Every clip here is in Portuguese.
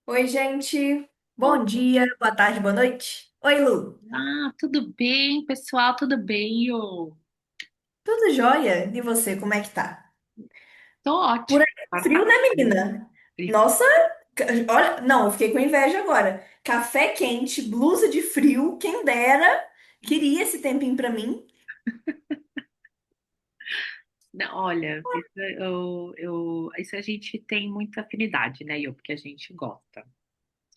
Oi, gente. Bom Oh, dia, boa tarde, boa noite. Oi, Lu. tudo bem, pessoal? Tudo bem? Eu Tudo jóia? E você, como é que tá? tô Por ótimo. aí tá Agora frio, tá né, frio. menina? Nossa, olha, não, eu fiquei com inveja agora. Café quente, blusa de frio, quem dera. Queria esse tempinho pra mim. Não, olha, isso a gente tem muita afinidade, né, porque a gente gosta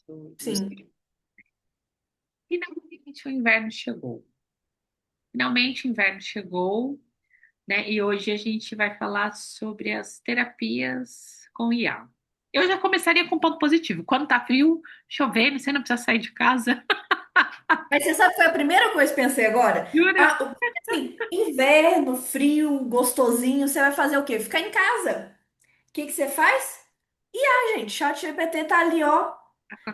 do Sim. frio. Finalmente o inverno chegou. Finalmente o inverno chegou, né? E hoje a gente vai falar sobre as terapias com IA. Eu já começaria com um ponto positivo. Quando tá frio, chovendo, você não precisa sair de casa. Mas você sabe que foi a primeira coisa que pensei agora? Jura? Assim, inverno, frio, gostosinho, você vai fazer o quê? Ficar em casa. O que que você faz? Gente, chat GPT tá ali, ó,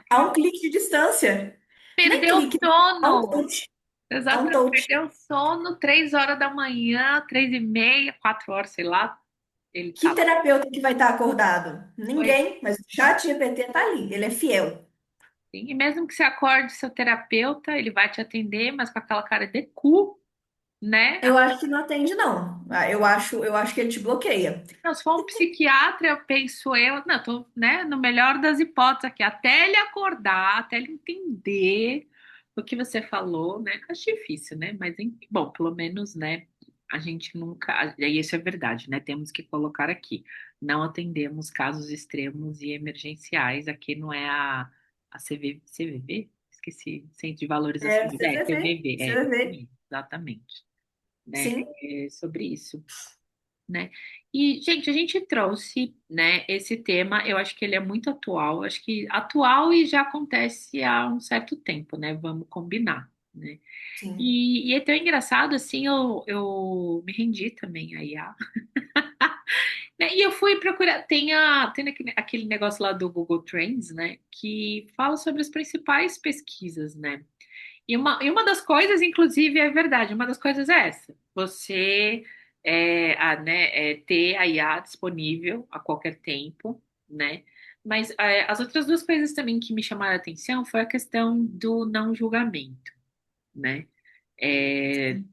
a um clique de distância. Nem Perdeu o clique, a um sono. touch. A um Exatamente. touch. Perdeu o sono, 3 horas da manhã, 3h30, 4 horas, sei lá. Ele Que tá lá. terapeuta que vai estar acordado? Pois Ninguém, mas o chat GPT tá ali, ele é fiel. sim. E mesmo que você acorde seu terapeuta, ele vai te atender, mas com aquela cara de cu, né? Eu acho que não atende, não. Eu acho que ele te bloqueia. Não, se for um psiquiatra, eu penso eu, não, tô, né, no melhor das hipóteses aqui, até ele acordar, até ele entender o que você falou, né? Acho difícil, né? Mas, enfim, bom, pelo menos, né, a gente nunca, e isso é verdade, né? Temos que colocar aqui, não atendemos casos extremos e emergenciais, aqui não é a CVV? Esqueci, Centro de É, Valorização, CVV, CVV, é, isso CVV. mesmo, exatamente, né? Sim, É sobre isso, né? E, gente, a gente trouxe, né, esse tema, eu acho que ele é muito atual, acho que atual e já acontece há um certo tempo, né? Vamos combinar, né? sim. E é tão engraçado, assim, eu me rendi também a IA, né? E eu fui procurar, tem aquele negócio lá do Google Trends, né, que fala sobre as principais pesquisas, né? E uma das coisas, inclusive, é verdade, uma das coisas é essa. Você ter a IA disponível a qualquer tempo, né? Mas as outras duas coisas também que me chamaram a atenção foi a questão do não julgamento, né?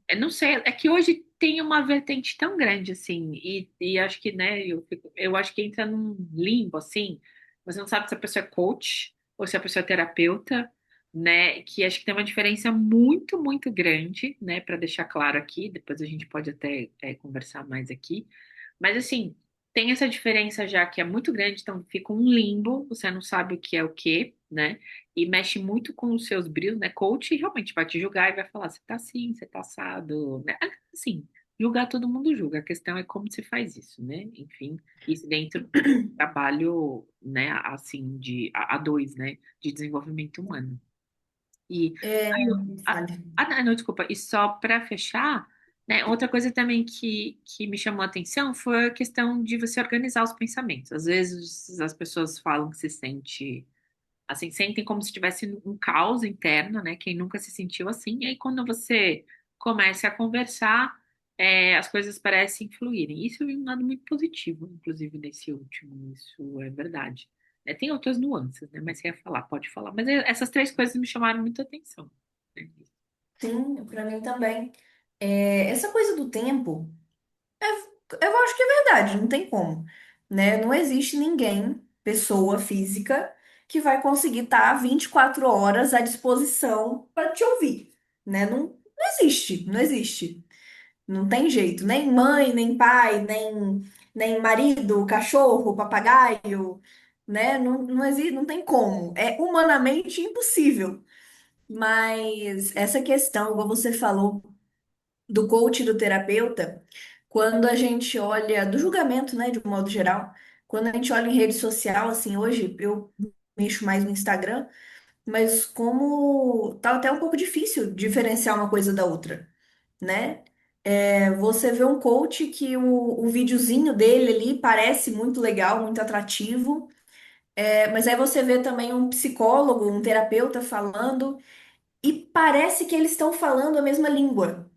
Eu não sei, é que hoje tem uma vertente tão grande assim, e acho que, né, eu acho que entra num limbo assim, você não sabe se a pessoa é coach ou se a pessoa é terapeuta, né, que acho que tem uma diferença muito, muito grande, né, para deixar claro aqui, depois a gente pode até conversar mais aqui, mas assim, tem essa diferença já que é muito grande, então fica um limbo, você não sabe o que é o que, né? E mexe muito com os seus brilhos, né? Coach realmente vai te julgar e vai falar, você tá assim, você tá assado, né? Assim, julgar todo mundo julga, a questão é como se faz isso, né? Enfim, isso dentro do trabalho, né, assim, a dois, né, de desenvolvimento humano. E É, aí, fale. não, desculpa, e só para fechar, né, outra coisa também que me chamou a atenção foi a questão de você organizar os pensamentos. Às vezes as pessoas falam que se sente assim, sentem como se tivesse um caos interno, né? Quem nunca se sentiu assim. E aí, quando você começa a conversar, as coisas parecem fluírem. Isso é um lado muito positivo, inclusive, desse último. Isso é verdade. Tem outras nuances, né? Mas você ia falar, pode falar. Mas essas três coisas me chamaram muita atenção, né? Sim, para mim também. Essa coisa do tempo, eu acho que é verdade, não tem como, né? Não existe ninguém, pessoa física, que vai conseguir estar 24 horas à disposição para te ouvir, né? Não, não existe, não existe. Não tem jeito, nem mãe, nem pai, nem marido, cachorro, papagaio, né? Não, não existe, não tem como. É humanamente impossível. Mas essa questão, igual você falou, do coach e do terapeuta, quando a gente olha do julgamento, né, de um modo geral, quando a gente olha em rede social, assim, hoje eu mexo mais no Instagram, mas como tá até um pouco difícil diferenciar uma coisa da outra, né? Você vê um coach que o videozinho dele ali parece muito legal, muito atrativo, mas aí você vê também um psicólogo, um terapeuta falando e parece que eles estão falando a mesma língua.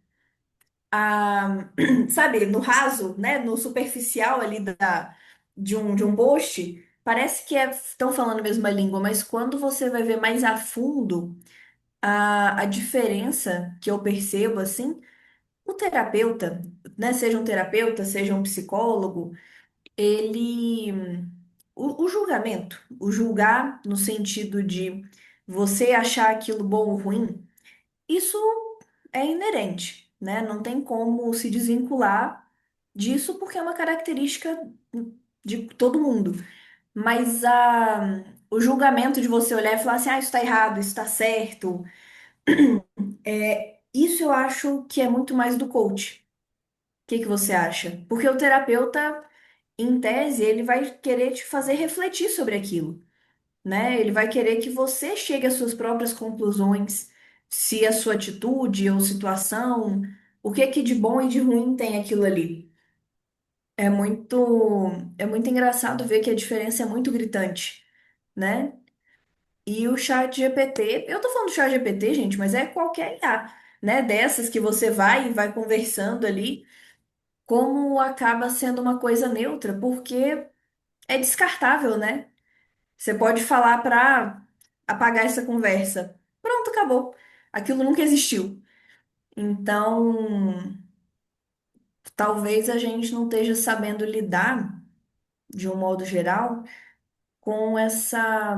Sabe, no raso, né, no superficial ali de um post, parece que estão falando a mesma língua, mas quando você vai ver mais a fundo, a diferença que eu percebo, assim, o terapeuta, né, seja um terapeuta, seja um psicólogo, ele, o julgamento, o julgar no sentido de você achar aquilo bom ou ruim, isso é inerente, né? Não tem como se desvincular disso porque é uma característica de todo mundo. Mas o julgamento de você olhar e falar assim, ah, isso está errado, isso está certo, isso eu acho que é muito mais do coach. O que que você acha? Porque o terapeuta, em tese, ele vai querer te fazer refletir sobre aquilo, né? Ele vai querer que você chegue às suas próprias conclusões, se a sua atitude ou situação, o que que de bom e de ruim tem aquilo ali. É muito, é muito engraçado ver que a diferença é muito gritante, né? E o chat GPT, eu tô falando do chat GPT, gente, mas é qualquer IA, né? Dessas que você vai e vai conversando ali, como acaba sendo uma coisa neutra, porque é descartável, né? Você pode falar para apagar essa conversa. Pronto, acabou. Aquilo nunca existiu. Então, talvez a gente não esteja sabendo lidar, de um modo geral, com essa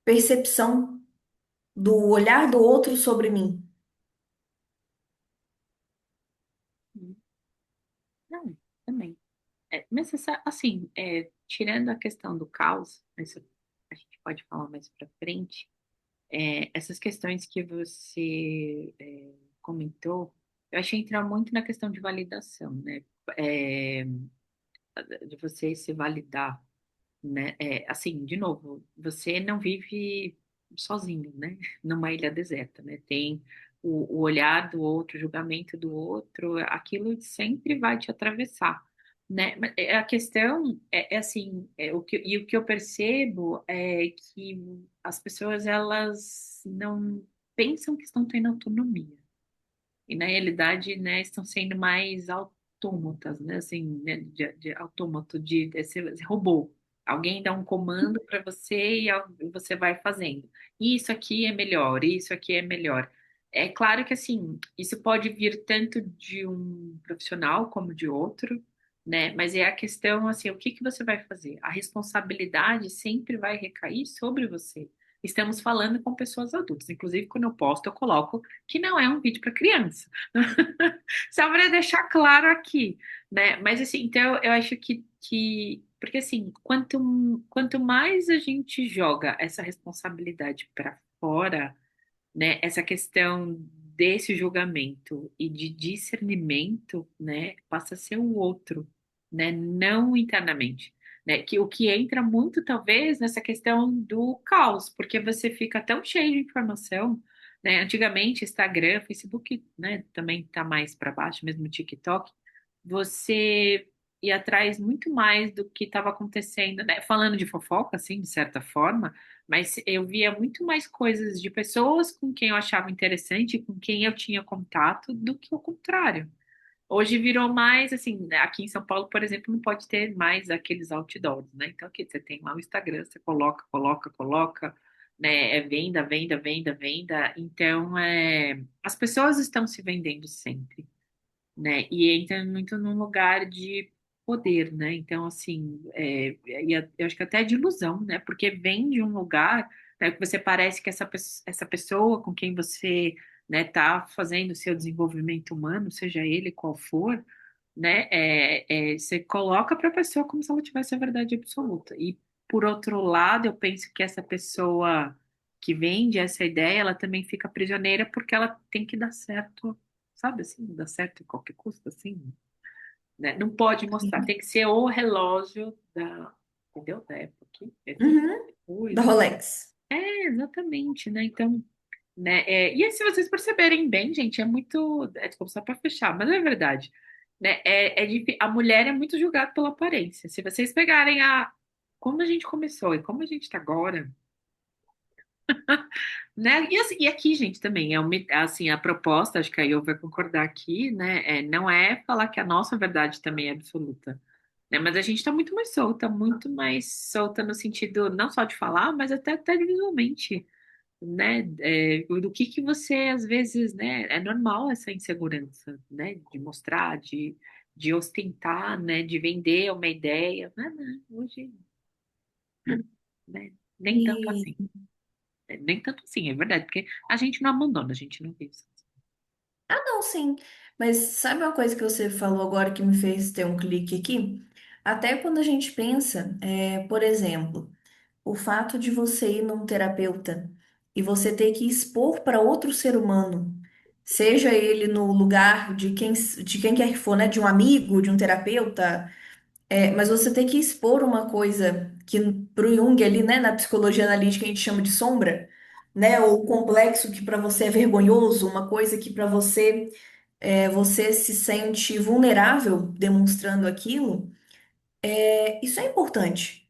percepção do olhar do outro sobre mim. Não, também. Mas assim, tirando a questão do caos, isso a gente pode falar mais para frente. Essas questões que você comentou, eu achei entrar muito na questão de validação, né? É, de você se validar, né? Assim, de novo, você não vive sozinho, né? Numa ilha deserta, né? Tem o olhar do outro, o julgamento do outro, aquilo sempre vai te atravessar, né? Mas, a questão é assim, o que eu percebo é que as pessoas, elas não pensam que estão tendo autonomia. E na realidade, né, estão sendo mais autômatas, né, assim, né, de autômato, de ser robô. Alguém dá um comando para você e você vai fazendo. Isso aqui é melhor, isso aqui é melhor. É claro que, assim, isso pode vir tanto de um profissional como de outro, né, mas é a questão, assim, o que que você vai fazer? A responsabilidade sempre vai recair sobre você. Estamos falando com pessoas adultas. Inclusive, quando eu posto, eu coloco que não é um vídeo para criança. Só para deixar claro aqui, né? Mas assim, então eu acho porque assim, quanto mais a gente joga essa responsabilidade para fora, né? Essa questão desse julgamento e de discernimento, né? Passa a ser o outro, né? Não internamente. Né, que o que entra muito, talvez, nessa questão do caos, porque você fica tão cheio de informação, né? Antigamente, Instagram, Facebook, né, também tá mais para baixo, mesmo o TikTok, você ia atrás muito mais do que estava acontecendo, né? Falando de fofoca, assim, de certa forma, mas eu via muito mais coisas de pessoas com quem eu achava interessante, com quem eu tinha contato, do que o contrário. Hoje virou mais assim, né, aqui em São Paulo, por exemplo, não pode ter mais aqueles outdoors, né? Então aqui você tem lá o Instagram, você coloca, né? É venda, venda, venda, venda. Então, as pessoas estão se vendendo sempre, né? E entra muito num lugar de poder, né? Então, assim, eu acho que até de ilusão, né? Porque vem de um lugar, né, que você parece que essa pessoa com quem você, né, tá fazendo o seu desenvolvimento humano, seja ele qual for, né? Você coloca para a pessoa como se ela tivesse a verdade absoluta. E, por outro lado, eu penso que essa pessoa que vende essa ideia, ela também fica prisioneira porque ela tem que dar certo, sabe assim, dar certo a qualquer custo, assim, né? Não pode mostrar, tem que ser o relógio entendeu? Da época, Uhum, da coisa. Rolex. Exatamente, né? Então, né? E aí, se vocês perceberem bem, gente, é muito, desculpa, só para fechar, mas é verdade, né? A mulher é muito julgada pela aparência. Se vocês pegarem como a gente começou e como a gente está agora, né? E aqui, gente, também assim, a proposta, acho que a Eu vai concordar aqui, né? Não é falar que a nossa verdade também é absoluta, né? Mas a gente está muito mais solta no sentido não só de falar, mas até visualmente, né? Do que você, às vezes, né? É normal essa insegurança, né? De mostrar, de ostentar, né? De vender uma ideia. Né? Hoje, né? Nem tanto E assim. Nem tanto assim, é verdade, porque a gente não abandona, a gente não vive. não, sim. Mas sabe uma coisa que você falou agora que me fez ter um clique aqui? Até quando a gente pensa, por exemplo, o fato de você ir num terapeuta e você ter que expor para outro ser humano, seja ele no lugar de quem quer que for, né? De um amigo, de um terapeuta, mas você ter que expor uma coisa que pro Jung ali, né, na psicologia analítica a gente chama de sombra, né? Ou complexo que para você é vergonhoso, uma coisa que para você você se sente vulnerável demonstrando aquilo, isso é importante.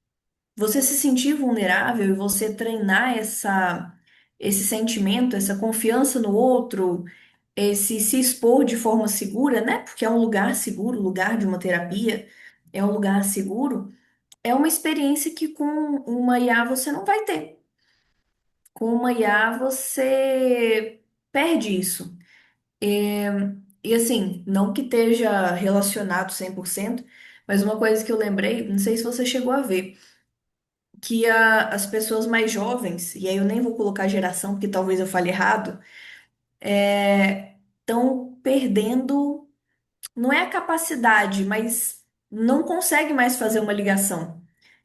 Você se sentir vulnerável e você treinar esse sentimento, essa confiança no outro, esse se expor de forma segura, né? Porque é um lugar seguro, o lugar de uma terapia é um lugar seguro, é uma experiência que com uma IA você não vai ter. Com uma IA você perde isso. É, e assim, não que esteja relacionado 100%, mas uma coisa que eu lembrei, não sei se você chegou a ver, que as pessoas mais jovens, e aí eu nem vou colocar geração, porque talvez eu fale errado, estão perdendo, não é a capacidade, mas não consegue mais fazer uma ligação.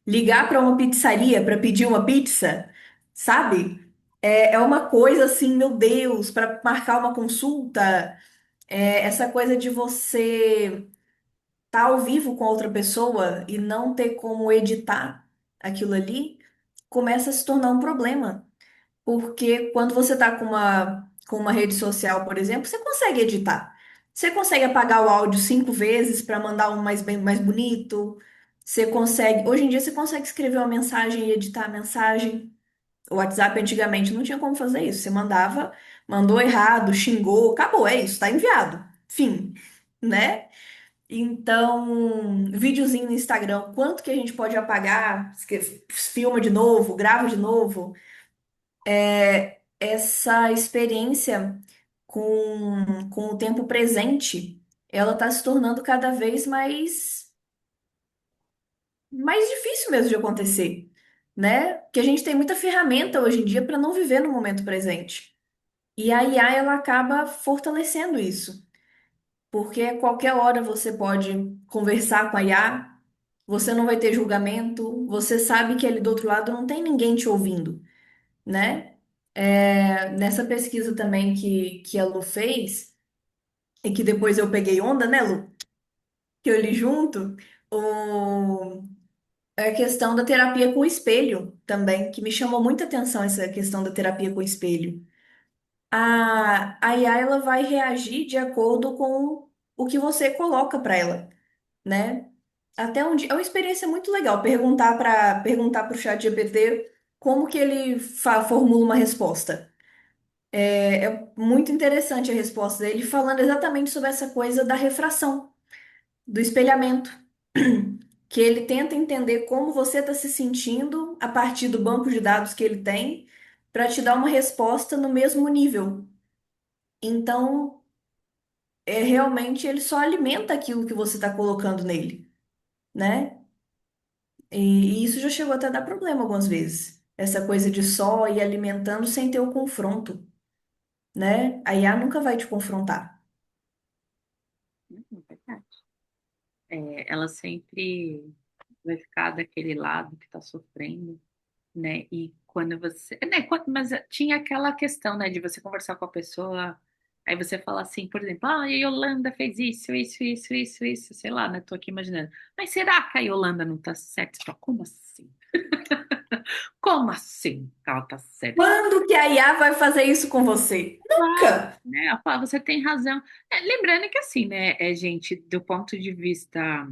Ligar para uma pizzaria para pedir uma pizza, sabe? É uma coisa assim, meu Deus, para marcar uma consulta. Essa coisa de você estar ao vivo com outra pessoa e não ter como editar aquilo ali, começa a se tornar um problema. Porque quando você está com uma rede social, por exemplo, você consegue editar. Você consegue apagar o áudio 5 vezes para mandar um mais bonito. Você consegue. Hoje em dia você consegue escrever uma mensagem e editar a mensagem. O WhatsApp antigamente não tinha como fazer isso. Você mandava, mandou errado, xingou, acabou, é isso, está enviado. Fim, né? Então, videozinho no Instagram, quanto que a gente pode apagar? Filma de novo, grava de novo. Essa experiência com o tempo presente, ela está se tornando cada vez mais difícil mesmo de acontecer, né? Porque a gente tem muita ferramenta hoje em dia para não viver no momento presente. E a IA, ela acaba fortalecendo isso, porque a qualquer hora você pode conversar com a IA, você não vai ter julgamento, você sabe que ali do outro lado não tem ninguém te ouvindo, né? Nessa pesquisa também que a Lu fez, e que depois eu peguei onda, né, Lu? Que eu li junto, o, a questão da terapia com espelho também, que me chamou muita atenção essa questão da terapia com espelho. A IA, ela vai reagir de acordo com o que você coloca para ela, né? Até onde é uma experiência muito legal perguntar para o chat GPT como que ele formula uma resposta. É muito interessante a resposta dele, falando exatamente sobre essa coisa da refração, do espelhamento, que ele tenta entender como você está se sentindo a partir do banco de dados que ele tem, para te dar uma resposta no mesmo nível. Então, realmente ele só alimenta aquilo que você está colocando nele, né? E isso já chegou até a dar problema algumas vezes. Essa coisa de só ir alimentando sem ter o confronto, né? A IA nunca vai te confrontar. É verdade. Ela sempre vai ficar daquele lado que está sofrendo, né? E quando você, né? Mas tinha aquela questão, né, de você conversar com a pessoa, aí você fala assim, por exemplo, ah, a Yolanda fez isso, sei lá, né? Tô aqui imaginando. Mas será que a Yolanda não tá certa? Você fala, como assim? Como assim que ela tá certa? Quando que a IA vai fazer isso com você? Claro, Nunca! né? Ela fala, você tem razão. Lembrando que assim, né, gente, do ponto de vista,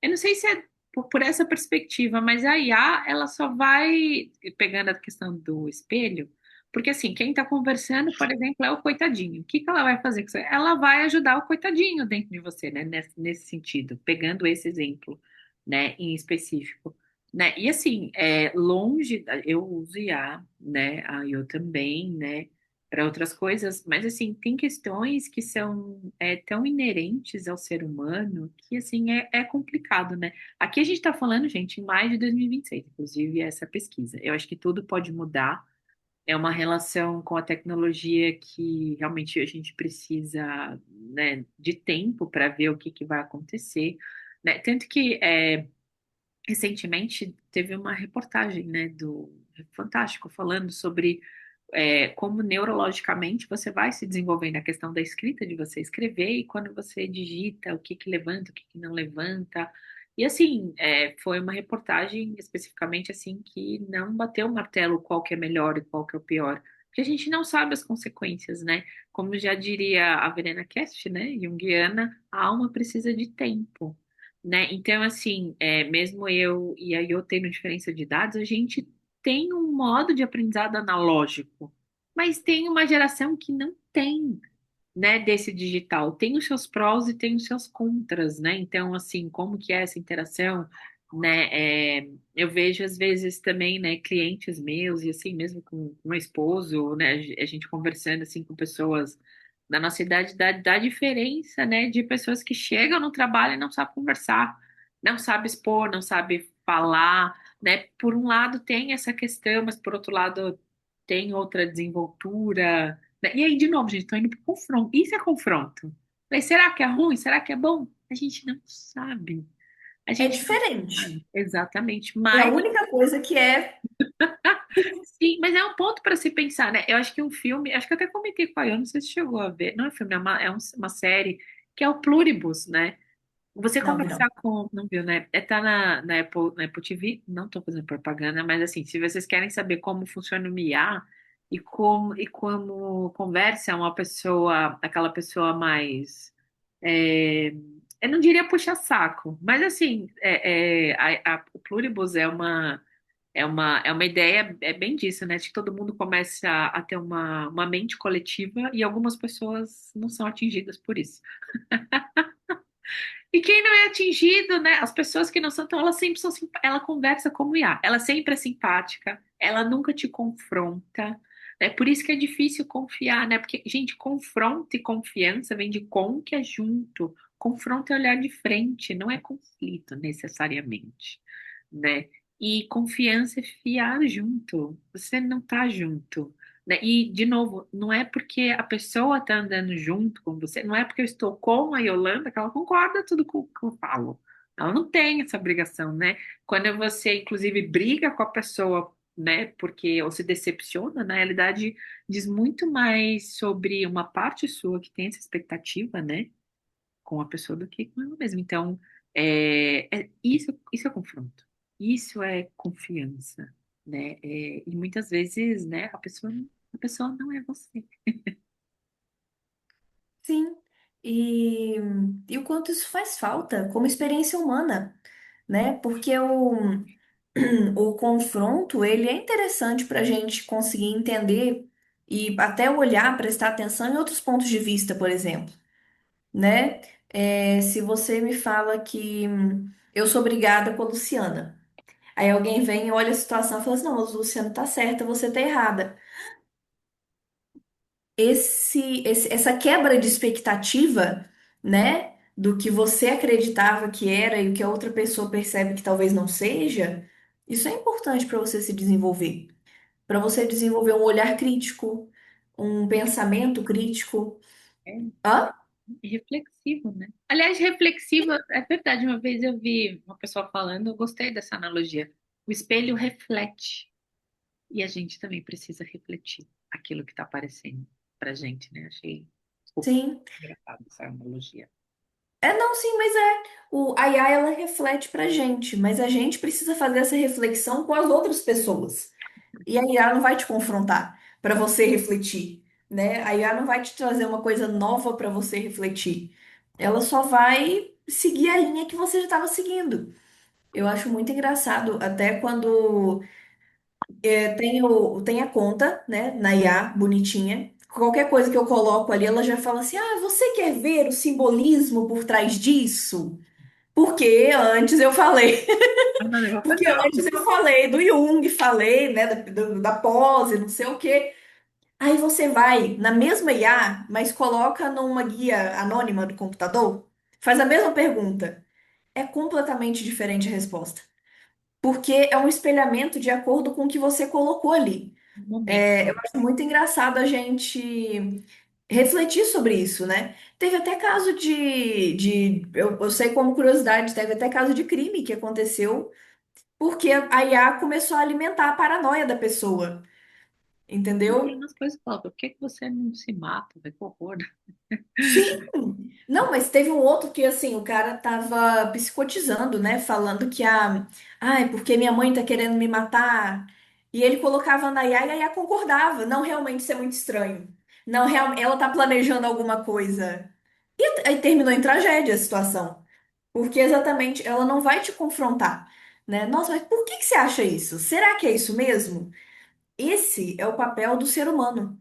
eu não sei se é por essa perspectiva, mas a IA, ela só vai pegando a questão do espelho, porque assim, quem está conversando, por exemplo, é o coitadinho. O que que ela vai fazer com isso? Ela vai ajudar o coitadinho dentro de você, né, nesse sentido, pegando esse exemplo. né, em específico, né? E assim, longe, eu uso IA, né? Eu também, né? Para outras coisas, mas assim, tem questões que são tão inerentes ao ser humano que assim é complicado, né? Aqui a gente está falando, gente, em maio de 2026, inclusive essa pesquisa. Eu acho que tudo pode mudar. É uma relação com a tecnologia que realmente a gente precisa, né, de tempo para ver o que que vai acontecer, né? Tanto que recentemente teve uma reportagem, né, do Fantástico falando sobre como neurologicamente você vai se desenvolvendo a questão da escrita, de você escrever e quando você digita, o que que levanta, o que que não levanta. E assim, foi uma reportagem especificamente assim que não bateu o martelo qual que é melhor e qual que é o pior. Porque a gente não sabe as consequências, né? Como já diria a Verena Kest, né, junguiana, a alma precisa de tempo, né? Então, assim, mesmo eu e a Yo tendo diferença de idades, a gente tem um modo de aprendizado analógico, mas tem uma geração que não tem, né, desse digital. Tem os seus prós e tem os seus contras, né? Então, assim, como que é essa interação, né? Eu vejo às vezes também, né, clientes meus e assim mesmo com meu esposo, né, a gente conversando assim com pessoas da nossa idade dá diferença, né, de pessoas que chegam no trabalho e não sabem conversar, não sabem expor, não sabem falar, né? Por um lado tem essa questão, mas por outro lado tem outra desenvoltura, né? E aí, de novo, gente, estou indo para confronto. Isso é confronto. Falei, será que é ruim? Será que é bom? A gente não sabe. A É gente não sabe. diferente. Exatamente. É a Mas, única coisa que é. sim, mas é um ponto para se pensar, né? Eu acho que um filme, acho que eu até comentei com a Ian, não sei se chegou a ver. Não é filme, uma série, que é o Pluribus, né? Você Não, vi conversar não. com, não viu, né? Tá na Apple TV, não tô fazendo propaganda, mas assim, se vocês querem saber como funciona o IA e como conversa uma pessoa, aquela pessoa mais, é, eu não diria puxa-saco, mas assim, o Pluribus é uma ideia, é bem disso, né? De que todo mundo começa a ter uma mente coletiva e algumas pessoas não são atingidas por isso. E quem não é atingido, né? As pessoas que não são tão, elas sempre são, ela conversa como IA. Ela sempre é simpática, ela nunca te confronta. É por isso que é difícil confiar, né? Porque, gente, confronto e confiança vem de com, que é junto. Confronto é olhar de frente, não é conflito necessariamente, né? E confiança é fiar junto. Você não tá junto, né? E, de novo, não é porque a pessoa está andando junto com você, não é porque eu estou com a Yolanda que ela concorda tudo com o que eu falo. Ela não tem essa obrigação, né? Quando você, inclusive, briga com a pessoa, né, porque ou se decepciona, na realidade, diz muito mais sobre uma parte sua que tem essa expectativa, né, com a pessoa do que com ela mesma. Então, isso é confronto. Isso é confiança, né? E muitas vezes, né, a pessoa não é você. Sim. E, e o quanto isso faz falta como experiência humana, né? Porque o confronto, ele é interessante para a gente conseguir entender e até olhar, prestar atenção em outros pontos de vista, por exemplo, né? Se você me fala que eu sou brigada com a Luciana, aí alguém vem e olha a situação e fala assim, não, mas o Luciano tá certa, você tá errada. Essa quebra de expectativa, né, do que você acreditava que era e o que a outra pessoa percebe que talvez não seja, isso é importante para você se desenvolver, para você desenvolver um olhar crítico, um pensamento crítico. É Hã? reflexivo, né? Aliás, reflexivo, é verdade. Uma vez eu vi uma pessoa falando, eu gostei dessa analogia. O espelho reflete e a gente também precisa refletir aquilo que está aparecendo pra gente, né? Achei super Sim. engraçado essa analogia. Não, sim, mas a IA ela reflete pra gente, mas a gente precisa fazer essa reflexão com as outras pessoas. E a IA não vai te confrontar para você refletir, né? A IA não vai te trazer uma coisa nova para você refletir. Ela só vai seguir a linha que você já estava seguindo. Eu acho muito engraçado, até quando tem a conta, né, na IA, bonitinha. Qualquer coisa que eu coloco ali, ela já fala assim: Ah, você quer ver o simbolismo por trás disso? Porque antes eu falei, Ah, não, eu vou porque fazer antes algo. eu falei do Jung, falei, né, da pose, não sei o quê. Aí você vai na mesma IA, mas coloca numa guia anônima do computador, faz a mesma pergunta. É completamente diferente a resposta. Porque é um espelhamento de acordo com o que você colocou ali. Um momento. Eu acho muito engraçado a gente refletir sobre isso, né? Teve até caso eu sei como curiosidade, teve até caso de crime que aconteceu porque a IA começou a alimentar a paranoia da pessoa, Tem entendeu? umas coisas que falam, por que que você não se mata? Vai que horror. Sim! Não, mas teve um outro que, assim, o cara tava psicotizando, né? Falando que ai, porque minha mãe tá querendo me matar. E ele colocava na IA e a IA concordava. Não, realmente isso é muito estranho. Não, ela tá planejando alguma coisa. E aí terminou em tragédia a situação. Porque exatamente ela não vai te confrontar, né? Nossa, mas por que que você acha isso? Será que é isso mesmo? Esse é o papel do ser humano,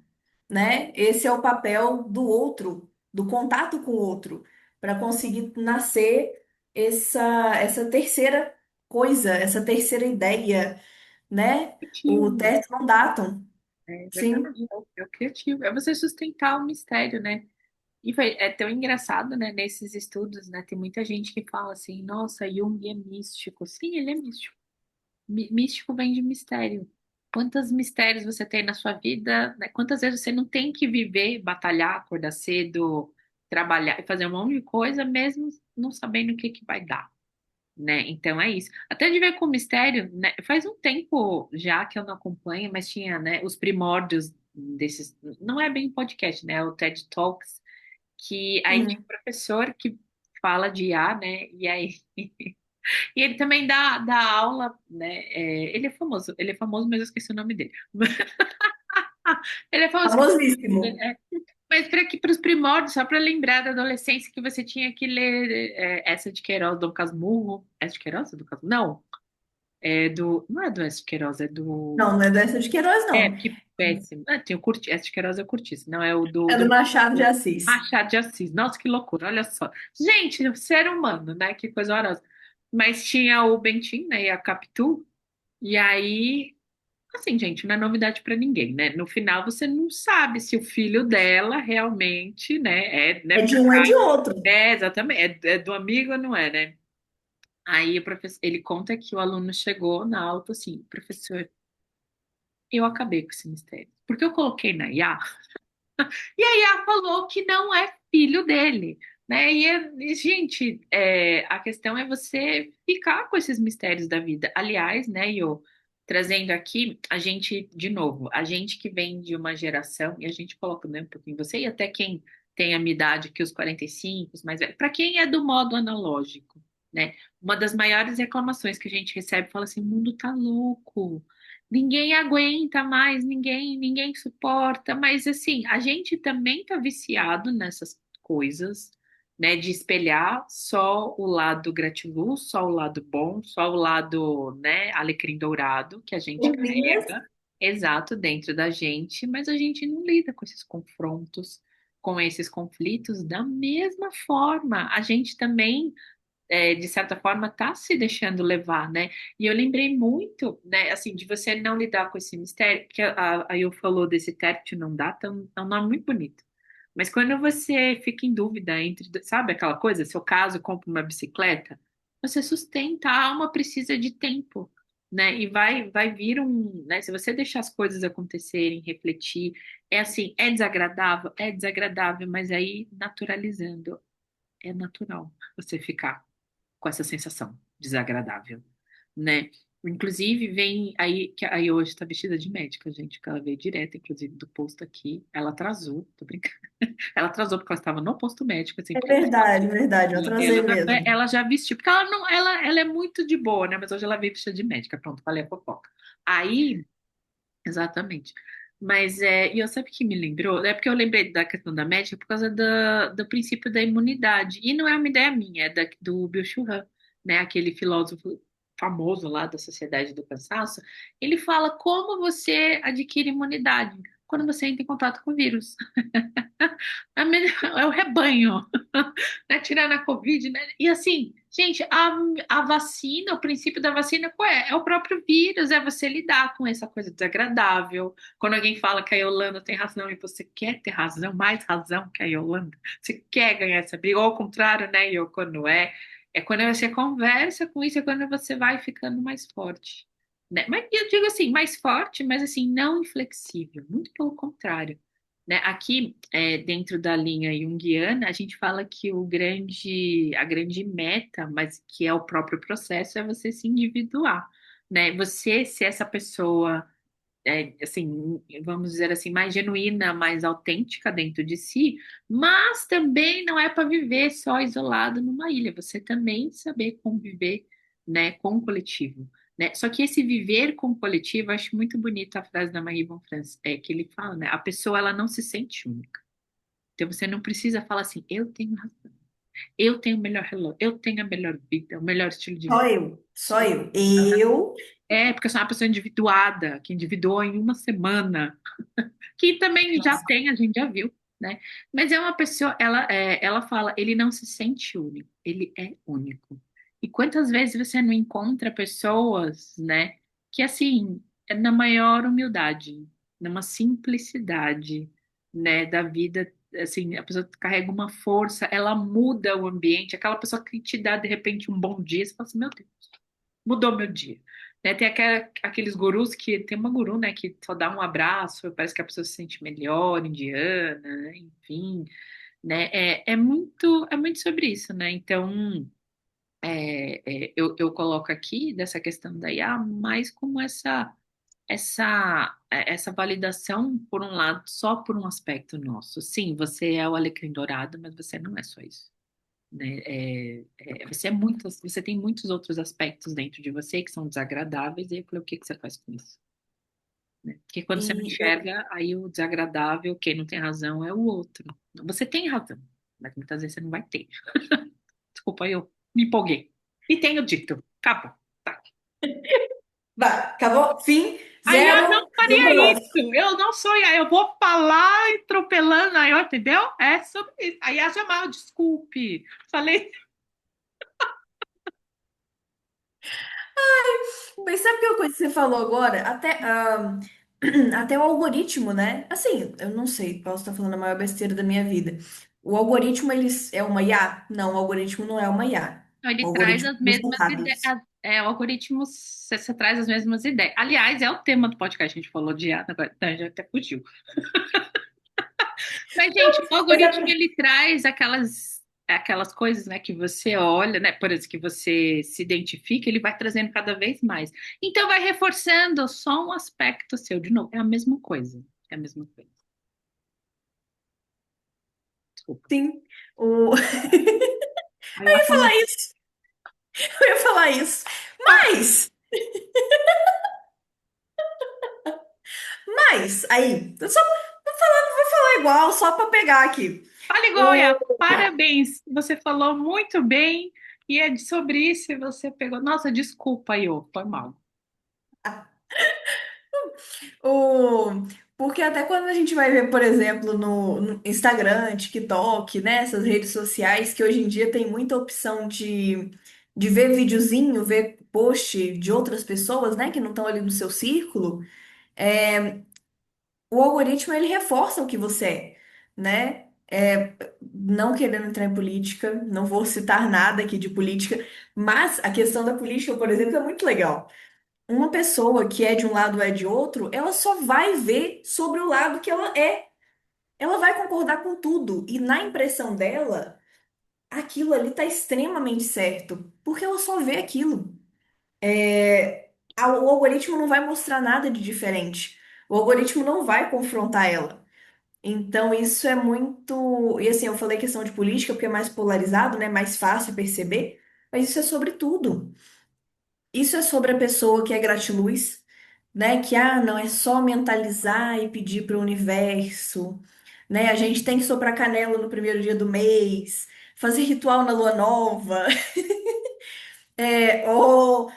né? Esse é o papel do outro, do contato com o outro, para conseguir nascer essa terceira coisa, essa terceira ideia, né? O Criativo. teste non datum. É Sim. verdade. É o criativo. É você sustentar o mistério, né? E é tão engraçado, né? Nesses estudos, né? Tem muita gente que fala assim, nossa, Jung é místico. Sim, ele é místico. Místico vem de mistério. Quantos mistérios você tem na sua vida, né? Quantas vezes você não tem que viver, batalhar, acordar cedo, trabalhar e fazer um monte de coisa, mesmo não sabendo o que que vai dar, né? Então é isso. Até de ver com mistério, né? Faz um tempo já que eu não acompanho, mas tinha, né, os primórdios desses, não é bem podcast, né? O TED Talks, que aí tinha Uhum. um professor que fala de IA, né? E aí e ele também dá aula, né? Ele é famoso, mas eu esqueci o nome dele. Ele é famoso. Famosíssimo. Mas para os primórdios, só para lembrar da adolescência que você tinha que ler essa de Queiroz, Dom Casmurro. Essa de Queiroz? Dom Casmurro? Não, não é do essa de Queiroz, é do. Não, não é dessa de Queiroz, não. Que péssimo. Ah, tem o Curti, essa de Queiroz é o Curtiço, não é o É do Machado de Assis. Machado de Assis. Nossa, que loucura, olha só. Gente, o ser humano, né? Que coisa horrorosa. Mas tinha o Bentinho, né? E a Capitu. E aí, assim, gente, não é novidade para ninguém, né? No final, você não sabe se o filho dela realmente, né? É Né? de um, é de outro. Exatamente. É do amigo ou não é, né? Aí o professor, ele conta que o aluno chegou na aula e falou assim, professor, eu acabei com esse mistério. Porque eu coloquei na IA, e a IA falou que não é filho dele. Né? Gente, a questão é você ficar com esses mistérios da vida. Aliás, né, Iô, trazendo aqui, a gente, de novo, a gente que vem de uma geração, e a gente coloca, né, um pouquinho você, e até quem tem a minha idade que os 45, os mais velhos, para quem é do modo analógico, né? Uma das maiores reclamações que a gente recebe, fala assim, o mundo tá louco. Ninguém aguenta mais, ninguém suporta, mas assim, a gente também tá viciado nessas coisas, né, de espelhar só o lado gratiluz, só o lado bom, só o lado, né, alecrim dourado que a gente Turminhas. carrega, exato, dentro da gente, mas a gente não lida com esses confrontos, com esses conflitos da mesma forma. A gente também de certa forma, está se deixando levar, né? E eu lembrei muito, né, assim, de você não lidar com esse mistério, que a Eu falou desse término não dá, é um nome muito bonito. Mas quando você fica em dúvida entre, sabe aquela coisa, se eu caso, compro uma bicicleta, você sustenta, a alma precisa de tempo, né? E vai vir né? Se você deixar as coisas acontecerem, refletir, é assim, é desagradável, mas aí naturalizando, é natural você ficar com essa sensação desagradável, né? Inclusive, vem aí, que aí hoje está vestida de médica, gente, que ela veio direto, inclusive, do posto aqui. Ela atrasou, tô brincando. Ela atrasou porque ela estava no posto médico, assim, É porque verdade, verdade. Eu atrasei mesmo. ela já vestiu, porque ela não, ela é muito de boa, né? Mas hoje ela veio vestida de médica, pronto, falei a fofoca. Aí, exatamente. Mas e eu sabe que me lembrou? É porque eu lembrei da questão da médica por causa do princípio da imunidade. E não é uma ideia minha, é do Byung-Chul Han, né? Aquele filósofo famoso lá da Sociedade do Cansaço. Ele fala como você adquire imunidade. quando você entra em contato com o vírus. É o rebanho, né? Tirando a Covid, né? E assim, gente, a vacina, o princípio da vacina qual é? É o próprio vírus, é você lidar com essa coisa desagradável. Quando alguém fala que a Yolanda tem razão e você quer ter razão, mais razão que a Yolanda, você quer ganhar essa briga, ou ao contrário, né, Yoko, não é? É quando você conversa com isso, é quando você vai ficando mais forte. Né? Mas eu digo assim, mais forte, mas assim, não inflexível, muito pelo contrário. Né? Aqui, dentro da linha junguiana, a gente fala que a grande meta, mas que é o próprio processo, é você se individuar, né? Você ser essa pessoa, assim, vamos dizer assim, mais genuína, mais autêntica dentro de si, mas também não é para viver só isolado numa ilha, você também saber conviver, né, com o coletivo. Né? Só que esse viver com o coletivo, eu acho muito bonita a frase da Marie von Franz, que ele fala, né? A pessoa ela não se sente única. Então você não precisa falar assim, eu tenho razão, eu tenho o melhor relógio, eu tenho a melhor vida, o melhor estilo de Só vida. eu, só eu. Eu, Porque eu sou uma pessoa individuada, que individuou em uma semana, que também já nossa, tem, a gente já viu, né? Mas é uma pessoa, ela fala, ele não se sente único, ele é único. E quantas vezes você não encontra pessoas, né, que assim, é na maior humildade, numa simplicidade, né, da vida, assim, a pessoa carrega uma força, ela muda o ambiente, aquela pessoa que te dá de repente um bom dia, você fala assim, meu Deus, mudou meu dia. Né, tem aqueles gurus que tem uma guru, né, que só dá um abraço, parece que a pessoa se sente melhor, indiana, enfim, né? É muito sobre isso, né? Então, eu coloco aqui dessa questão da IA mais como essa validação por um lado, só por um aspecto nosso. Sim, você é o alecrim dourado, mas você não é só isso. Né? Você tem muitos outros aspectos dentro de você que são desagradáveis, e eu falei, o que que você faz com isso? Né? Porque quando você não e eu, enxerga, aí o desagradável, quem não tem razão é o outro. Você tem razão, mas muitas vezes você não vai ter. Desculpa, eu me empolguei. E tenho dito, acabou. Tá. vai, acabou? Fim, A IA zero, não faria vírgula. isso. Eu não sou IA. Eu vou falar atropelando a IA, entendeu? É sobre isso. A IA jamais, desculpe. Falei. Mas sabe que uma coisa que você falou agora? Até o algoritmo, né? Assim, eu não sei, posso estar falando a maior besteira da minha vida. O algoritmo, é uma IA? Não, o algoritmo não é uma IA. Então, O ele traz algoritmo as usa mesmas ideias. dados. O algoritmo, você traz as mesmas ideias. Aliás, é o tema do podcast, a gente falou de IA, agora então, já até fugiu. Mas, gente, o Mas algoritmo, ele traz aquelas coisas, né, que você olha, né, por exemplo, que você se identifica, ele vai trazendo cada vez mais. Então, vai reforçando só um aspecto seu. De novo, é a mesma coisa. É a mesma coisa. Desculpa. sim, o... Aí eu falar apologia. isso, eu ia falar isso. Mas, aí, eu só vou falar igual, só para pegar aqui. Fala igual, O... Iá. Parabéns. Você falou muito bem. E é sobre isso e você pegou. Nossa, desculpa, Iô. Foi mal. O... Porque até quando a gente vai ver, por exemplo, no Instagram, TikTok, né, essas redes sociais, que hoje em dia tem muita opção de ver videozinho, ver post de outras pessoas, né, que não estão ali no seu círculo, o algoritmo ele reforça o que você é, né? Não querendo entrar em política, não vou citar nada aqui de política, mas a questão da política, por exemplo, é muito legal. Uma pessoa que é de um lado ou é de outro, ela só vai ver sobre o lado que ela é. Ela vai concordar com tudo. E na impressão dela, aquilo ali tá extremamente certo. Porque ela só vê aquilo. O algoritmo não vai mostrar nada de diferente. O algoritmo não vai confrontar ela. Então, isso é muito. E assim, eu falei questão de política porque é mais polarizado, né? Mais fácil perceber. Mas isso é sobre tudo. Isso é sobre a pessoa que é gratiluz, né? Que não é só mentalizar e pedir para o universo, né? A gente tem que soprar canela no primeiro dia do mês, fazer ritual na lua nova, ou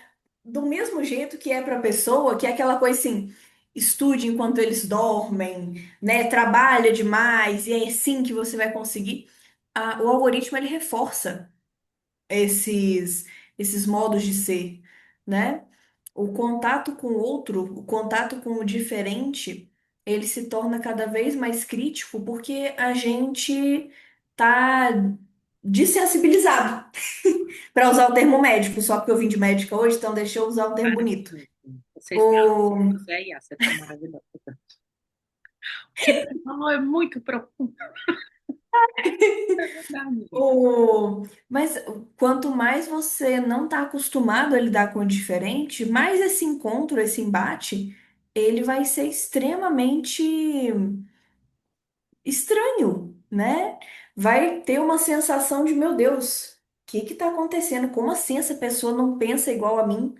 do mesmo jeito que é para a pessoa, que é aquela coisa assim, estude enquanto eles dormem, né? Trabalha demais e é assim que você vai conseguir. O algoritmo ele reforça esses, esses modos de ser, né? O contato com o outro, o contato com o diferente, ele se torna cada vez mais crítico porque a gente tá dessensibilizado, para usar o termo médico, só porque eu vim de médica hoje, então deixa eu usar um termo bonito. Maravilhoso. Você está, O... você é Yas, você está maravilhosa. O que você falou é muito profundo, é verdade, gente. Mas quanto mais você não está acostumado a lidar com o diferente, mais esse encontro, esse embate, ele vai ser extremamente estranho, né? Vai ter uma sensação de, meu Deus, o que que está acontecendo? Como assim essa pessoa não pensa igual a mim?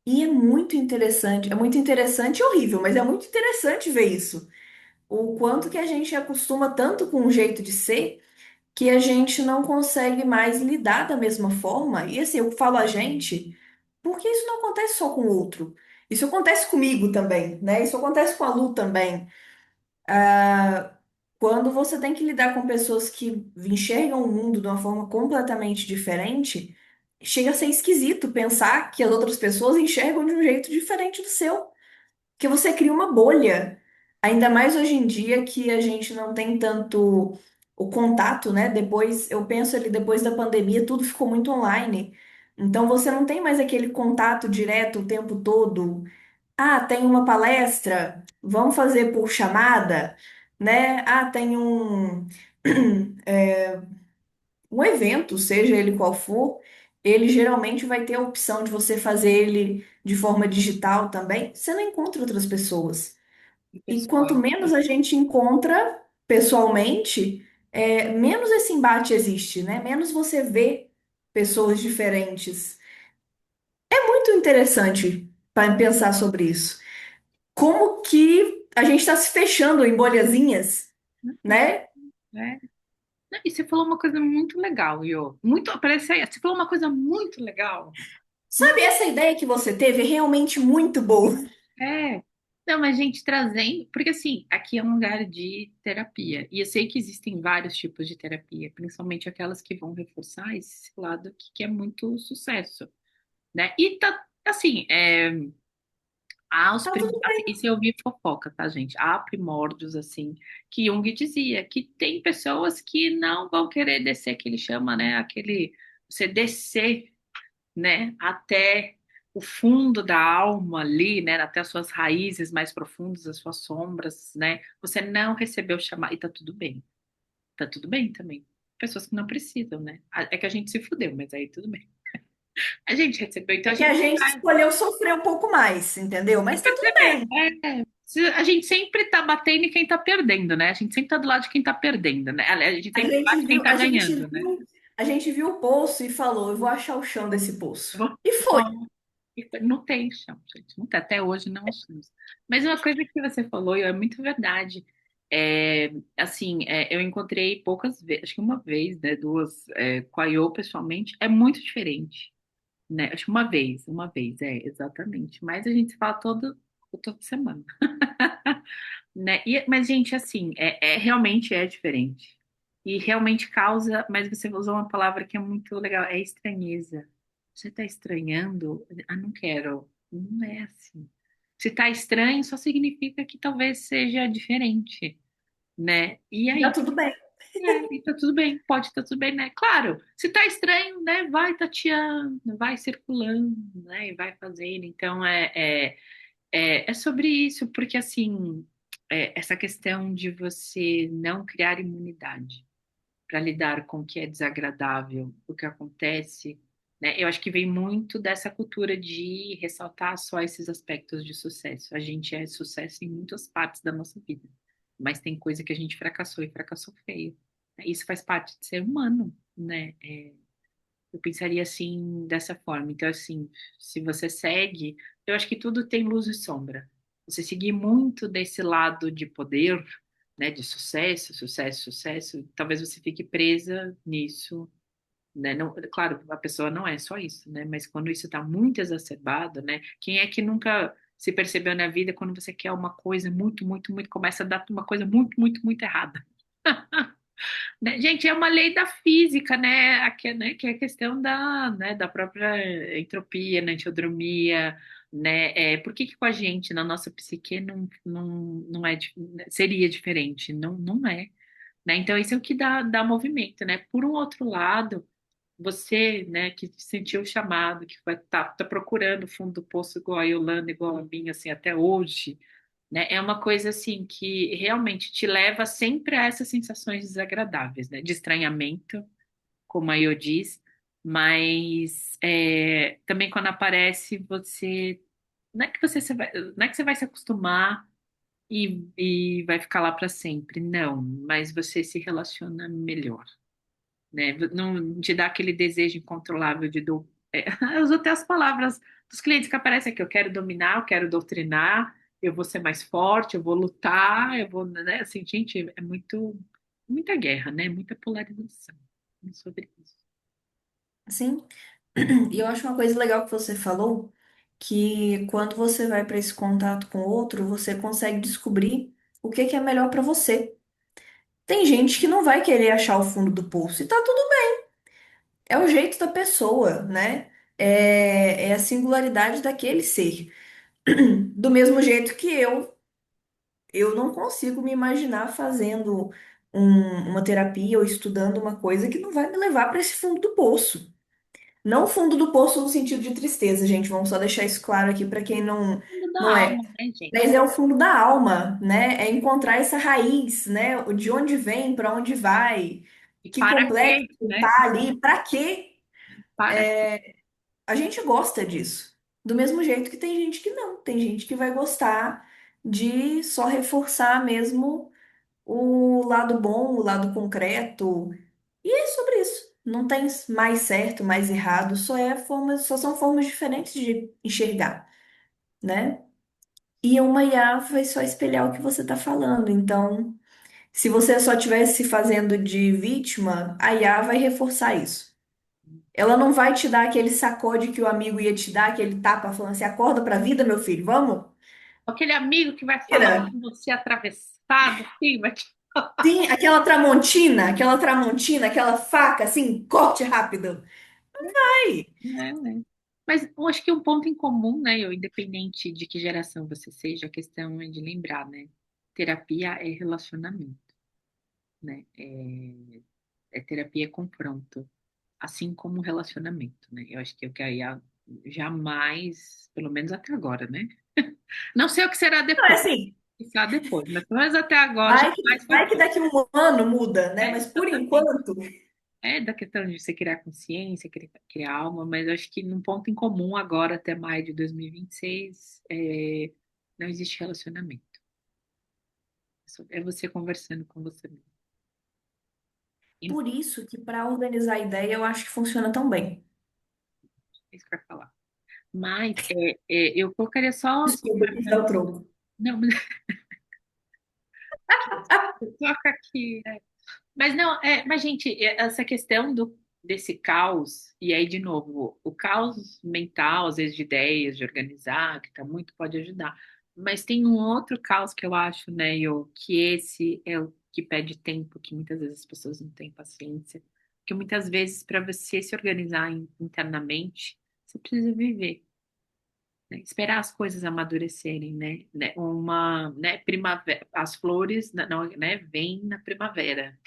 E é muito interessante e horrível, mas é muito interessante ver isso. O quanto que a gente acostuma tanto com um jeito de ser que a gente não consegue mais lidar da mesma forma. E assim, eu falo a gente, porque isso não acontece só com o outro. Isso acontece comigo também, né? Isso acontece com a Lu também. Quando você tem que lidar com pessoas que enxergam o mundo de uma forma completamente diferente, chega a ser esquisito pensar que as outras pessoas enxergam de um jeito diferente do seu. Que você cria uma bolha. Ainda mais hoje em dia que a gente não tem tanto o contato, né? Depois, eu penso ali, depois da pandemia, tudo ficou muito online. Então você não tem mais aquele contato direto o tempo todo. Ah, tem uma palestra, vamos fazer por chamada, né? Ah, tem um evento, seja ele qual for, ele geralmente vai ter a opção de você fazer ele de forma digital também. Você não encontra outras pessoas. E E pessoal, quanto menos a gente encontra pessoalmente, menos esse embate existe, né? Menos você vê pessoas diferentes. É muito interessante para pensar sobre isso. Como que a gente está se fechando em bolhazinhas, né? né? Não, e você falou uma coisa muito legal, Iô. Muito, parece aí, você falou uma coisa muito legal. Sabe, essa ideia que você teve é realmente muito boa. É. Não, mas gente, trazendo, porque assim, aqui é um lugar de terapia, e eu sei que existem vários tipos de terapia, principalmente aquelas que vão reforçar esse lado que é muito sucesso, né? E tá, assim, Tá tudo assim, bem. isso eu ouvi fofoca, tá, gente? Há primórdios, assim, que Jung dizia que tem pessoas que não vão querer descer, que ele chama, né, aquele, você descer, né, até o fundo da alma ali, né, até as suas raízes mais profundas, as suas sombras, né, você não recebeu chamar, e tá tudo bem também. Pessoas que não precisam, né? É que a gente se fudeu, mas aí tudo bem. A gente recebeu, então É a que a gente gente vai. escolheu sofrer um pouco mais, entendeu? Mas tá tudo bem. A gente sempre tá batendo em quem tá perdendo, né? A gente sempre tá do lado de quem tá perdendo, né? Aliás, a gente A sempre gente bate quem viu, tá ganhando, né? a gente viu o poço e falou, eu vou achar o chão desse poço. E foi. Não, não tem chão, gente. Não tem, até hoje não achamos. Mas uma coisa que você falou, e é muito verdade. Assim, eu encontrei poucas vezes, acho que uma vez, né? Duas, com a Iô pessoalmente, é muito diferente, né? Acho que uma vez, exatamente. Mas a gente se fala toda semana. Né? Mas, gente, assim, realmente é diferente. E realmente causa, mas você usou uma palavra que é muito legal, é estranheza. Você está estranhando? Ah, não quero. Não é assim. Se está estranho, só significa que talvez seja diferente, né? E Tá aí, tudo bem. e tá tudo bem, pode estar tudo bem, né? Claro, se tá estranho, né? Vai tateando, vai circulando, né? E vai fazendo. Então, é sobre isso, porque assim, essa questão de você não criar imunidade para lidar com o que é desagradável, o que acontece, né? Eu acho que vem muito dessa cultura de ressaltar só esses aspectos de sucesso. A gente é sucesso em muitas partes da nossa vida, mas tem coisa que a gente fracassou e fracassou feio. Isso faz parte de ser humano, né? Eu pensaria assim, dessa forma. Então, assim, se você segue, eu acho que tudo tem luz e sombra. Você seguir muito desse lado de poder, né, de sucesso, sucesso, sucesso, talvez você fique presa nisso, né? Não, claro, a pessoa não é só isso, né? Mas quando isso está muito exacerbado, né? Quem é que nunca se percebeu na vida quando você quer uma coisa muito, muito, muito, começa a dar uma coisa muito, muito, muito errada. Né? Gente, é uma lei da física, né, que é a questão da própria entropia, na entiodromia, né? Por que que com a gente, na nossa psique, não é, seria diferente? Não, não é, né? Então, isso é o que dá movimento, né? Por um outro lado, você, né, que sentiu o chamado, que vai tá procurando o fundo do poço igual a Yolanda, igual a mim, assim, até hoje, né? É uma coisa assim que realmente te leva sempre a essas sensações desagradáveis, né? De estranhamento, como a Yo diz, mas também quando aparece você, não é que você vai se acostumar e vai ficar lá para sempre, não, mas você se relaciona melhor, né? Não te dá aquele desejo incontrolável eu uso até as palavras dos clientes que aparecem aqui. Eu quero dominar, eu quero doutrinar, eu vou ser mais forte, eu vou lutar, eu vou, né? Assim, gente, é muita guerra, né? Muita polarização sobre isso. Sim. E eu acho uma coisa legal que você falou, que quando você vai para esse contato com o outro, você consegue descobrir o que que é melhor para você. Tem gente que não vai querer achar o fundo do poço, e tá tudo bem. É o jeito da pessoa, né? É a singularidade daquele ser. Do mesmo jeito que eu não consigo me imaginar fazendo uma terapia ou estudando uma coisa que não vai me levar para esse fundo do poço. Não fundo do poço no sentido de tristeza, gente. Vamos só deixar isso claro aqui para quem Mundo da não é. alma, né, Mas gente? é o fundo da alma, né? É encontrar essa raiz, né? De onde vem, para onde vai, E que para complexo quê, né? tá ali, para quê? Para A gente gosta disso. Do mesmo jeito que tem gente que não. Tem gente que vai gostar de só reforçar mesmo o lado bom, o lado concreto. E é sobre isso. Não tem mais certo, mais errado, só são formas diferentes de enxergar, né? E uma IA vai só espelhar o que você está falando. Então, se você só estivesse fazendo de vítima, a IA vai reforçar isso. Ela não vai te dar aquele sacode que o amigo ia te dar, aquele tapa falando assim, acorda pra vida, meu filho, vamos? aquele amigo que vai falar Tira. com você atravessado, assim, vai te... Sim, aquela tramontina, aquela faca, assim, corte rápido. Ai, né? Mas eu acho que um ponto em comum, né, eu, independente de que geração você seja, a questão é de lembrar, né? Terapia é relacionamento, né? Terapia é confronto, assim como relacionamento, né? Eu acho que eu queria jamais, pelo menos até agora, né? Não sei o que será não é depois, assim. será depois, mas pelo menos até agora jamais foi. Vai que daqui um ano muda, né? Mas por Exatamente. enquanto, É da questão de você criar consciência, criar alma, mas eu acho que num ponto em comum agora, até maio de 2026, não existe relacionamento. É você conversando com você mesmo. E por isso que para organizar a ideia eu acho que funciona tão bem. é isso que eu ia falar. Mas eu colocaria só assim, Desculpa, quis dar o troco. não, mas toca aqui. Mas não, mas gente, essa questão desse caos, e aí de novo, o caos mental, às vezes de ideias, de organizar, que tá muito, pode ajudar. Mas tem um outro caos que eu acho, né, que esse é o que pede tempo, que muitas vezes as pessoas não têm paciência, que muitas vezes para você se organizar internamente, você precisa viver, né, esperar as coisas amadurecerem, né, primavera, as flores, não, né, vêm na primavera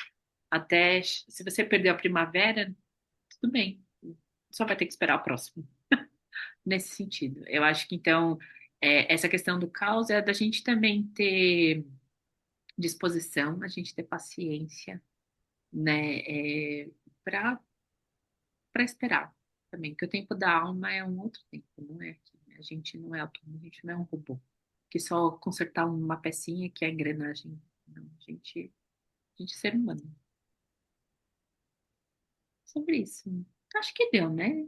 até se você perdeu a primavera, tudo bem. Só vai ter que esperar o próximo. Nesse sentido. Eu acho que então essa questão do caos é da gente também ter disposição, a gente ter paciência, né? Para para esperar também. Porque o tempo da alma é um outro tempo, não é aqui. A gente não é autônomo, a gente não é um robô. Que só consertar uma pecinha que é a engrenagem. Não, a gente é ser humano. Sobre isso. Acho que deu, né?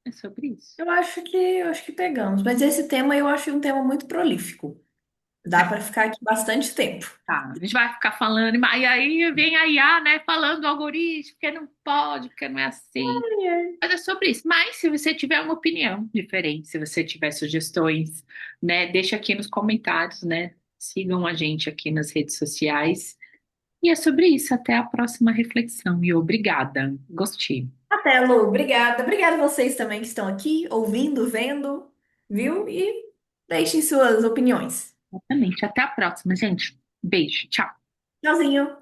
É sobre isso. Eu acho que pegamos. Mas esse tema eu acho um tema muito prolífico. Dá para ficar aqui bastante tempo. Tá, a gente vai ficar falando, e aí vem a IA, né, falando do algoritmo, porque não pode, porque não é assim. Mas é sobre isso. Mas se você tiver uma opinião diferente, se você tiver sugestões, né, deixa aqui nos comentários, né? Sigam a gente aqui nas redes sociais. E é sobre isso. Até a próxima reflexão. E obrigada. Gostei. Até, Lu. Obrigada. Obrigada a vocês também que estão aqui, ouvindo, vendo, viu? E deixem suas opiniões. Exatamente. Até a próxima, gente. Beijo. Tchau. Tchauzinho.